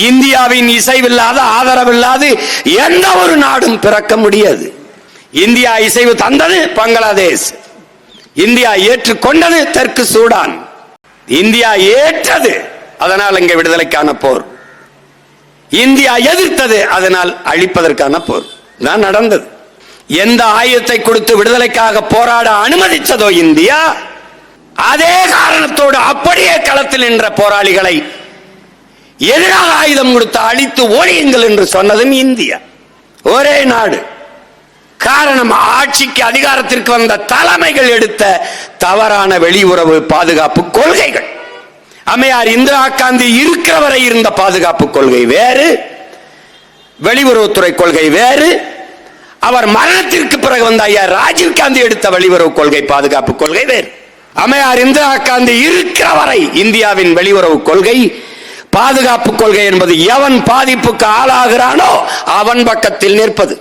இந்தியாவின் இசைவில்லாத ஆதரவில்லாது எந்த ஒரு நாடும் பிறக்க முடியாது. இந்தியா இசைவு தந்தது பங்களாதேஷ், இந்தியா ஏற்றுக்கொண்டது தெற்கு சூடான், இந்தியா ஏற்றது அதனால் இங்கே விடுதலைக்கான போர், இந்தியா எதிர்த்தது அதனால் அழிப்பதற்கான போர் தான் நடந்தது. எந்த ஆயுதத்தை கொடுத்து விடுதலைக்காக போராட அனுமதித்ததோ இந்தியா, அதே காரணத்தோடு அப்படியே களத்தில் நின்ற போராளிகளை எதிராக ஆயுதம் கொடுத்து அழித்து ஓடியுங்கள் என்று சொன்னதும் இந்தியா. ஒரே நாடு. காரணம், ஆட்சிக்கு அதிகாரத்திற்கு வந்த தலைமைகள் எடுத்த தவறான வெளியுறவு பாதுகாப்பு கொள்கைகள். அம்மையார் இந்திரா காந்தி இருக்கிற வரை இருந்த பாதுகாப்பு கொள்கை வேறு, வெளியுறவுத்துறை கொள்கை வேறு. அவர் மரணத்திற்கு பிறகு வந்த ஐயா ராஜீவ் காந்தி எடுத்த வெளியுறவு கொள்கை பாதுகாப்பு கொள்கை வேறு. அம்மையார் இந்திரா காந்தி இருக்கிற வரை இந்தியாவின் வெளியுறவு கொள்கை பாதுகாப்பு கொள்கை என்பது எவன் பாதிப்புக்கு ஆளாகிறானோ அவன் பக்கத்தில் நிற்பது.